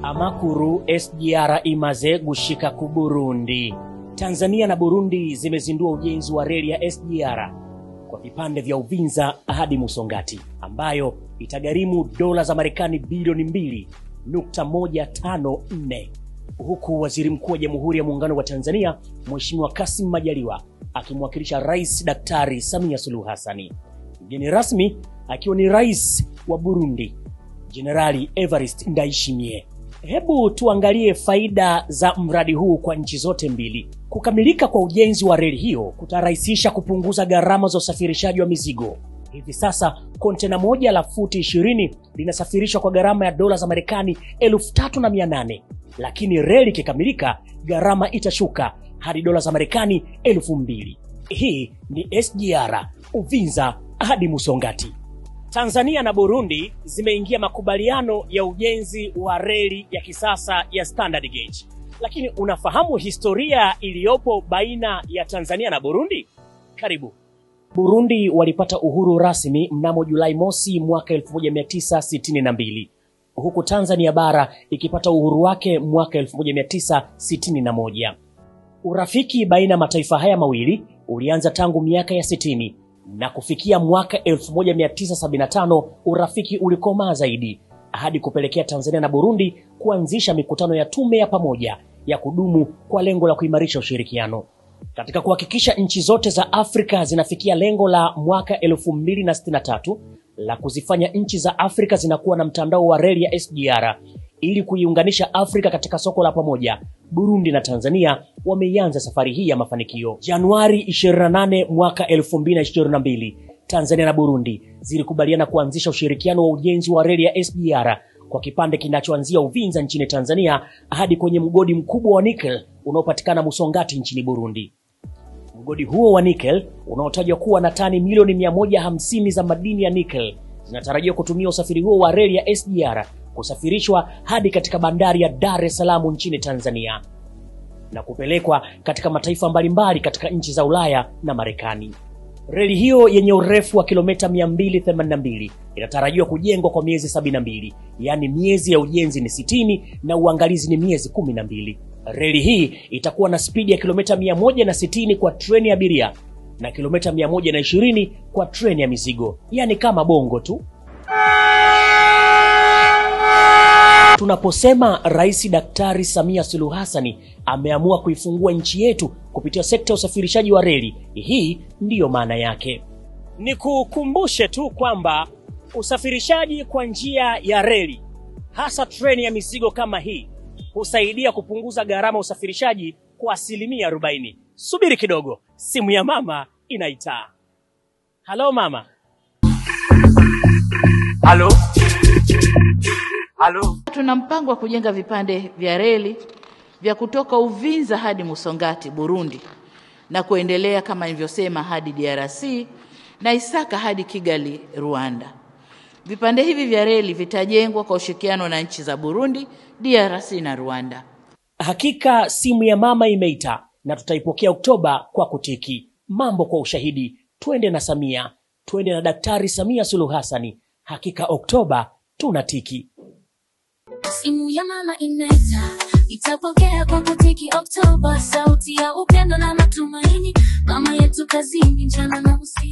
Amakuru SGR imaze gushika ku Burundi. Tanzania na Burundi zimezindua ujenzi wa reli ya SGR kwa vipande vya Uvinza hadi Musongati, ambayo itagharimu dola za Marekani bilioni 2.154, huku Waziri Mkuu wa Jamhuri ya Muungano wa Tanzania Mheshimiwa Kassim Majaliwa akimwakilisha Rais Daktari Samia Suluhu Hassan. Mgeni rasmi akiwa ni Rais wa Burundi, Jenerali Evariste Ndayishimiye. Hebu tuangalie faida za mradi huu kwa nchi zote mbili. Kukamilika kwa ujenzi wa reli hiyo kutarahisisha kupunguza gharama za usafirishaji wa mizigo. Hivi sasa kontena moja la futi 20 linasafirishwa kwa gharama ya dola za Marekani 3,800, lakini reli ikikamilika gharama itashuka hadi dola za Marekani 2,000. Hii ni SGR Uvinza hadi Musongati. Tanzania na Burundi zimeingia makubaliano ya ujenzi wa reli ya kisasa ya standard gauge. Lakini unafahamu historia iliyopo baina ya Tanzania na Burundi? Karibu. Burundi walipata uhuru rasmi mnamo Julai mosi mwaka 1962, huku Tanzania bara ikipata uhuru wake mwaka 1961. Urafiki baina mataifa haya mawili ulianza tangu miaka ya 60 na kufikia mwaka 1975 urafiki ulikomaa zaidi hadi kupelekea Tanzania na Burundi kuanzisha mikutano ya tume ya pamoja ya kudumu kwa lengo la kuimarisha ushirikiano. Katika kuhakikisha nchi zote za Afrika zinafikia lengo la mwaka 2063 la kuzifanya nchi za Afrika zinakuwa na mtandao wa reli ya SGR ili kuiunganisha Afrika katika soko la pamoja, Burundi na Tanzania wameianza safari hii ya mafanikio. Januari 28 mwaka 2022, Tanzania na Burundi zilikubaliana kuanzisha ushirikiano wa ujenzi wa reli ya SGR kwa kipande kinachoanzia Uvinza nchini Tanzania hadi kwenye mgodi mkubwa wa nickel unaopatikana Musongati nchini Burundi. Mgodi huo wa nickel unaotajwa kuwa na tani milioni 150 za madini ya nickel zinatarajiwa kutumia usafiri huo wa reli ya SGR kusafirishwa hadi katika bandari ya Dar es Salaam nchini Tanzania na kupelekwa katika mataifa mbalimbali katika nchi za Ulaya na Marekani. Reli hiyo yenye urefu wa kilomita 282 inatarajiwa kujengwa kwa miezi 72, yani miezi ya ujenzi ni 60 na uangalizi ni miezi 12. Reli hii itakuwa na spidi ya kilomita 160 kwa treni ya abiria na kilomita 120 kwa treni ya mizigo, yani kama bongo tu. Tunaposema Rais Daktari Samia Suluhu Hassan ameamua kuifungua nchi yetu kupitia sekta ya usafirishaji wa reli, hii ndiyo maana yake. Nikukumbushe tu kwamba usafirishaji kwa njia ya reli, hasa treni ya mizigo kama hii, husaidia kupunguza gharama usafirishaji kwa 40%. Subiri kidogo, simu ya mama inaita. Halo mama. Halo. Halo. Tuna mpango wa kujenga vipande vya reli vya kutoka Uvinza hadi Musongati Burundi na kuendelea kama nilivyosema hadi DRC na Isaka hadi Kigali Rwanda. Vipande hivi vya reli vitajengwa kwa ushirikiano na nchi za Burundi, DRC na Rwanda. Hakika simu ya mama imeita na tutaipokea Oktoba kwa kutiki. Mambo kwa ushahidi. Twende na Samia, twende na Daktari Samia Suluhu Hassan. Hakika Oktoba tunatiki. Simu ya mama inaita, itapokea kwa kutiki Oktoba, sauti ya upendo na matumaini, mama yetu kazini mchana na usiku.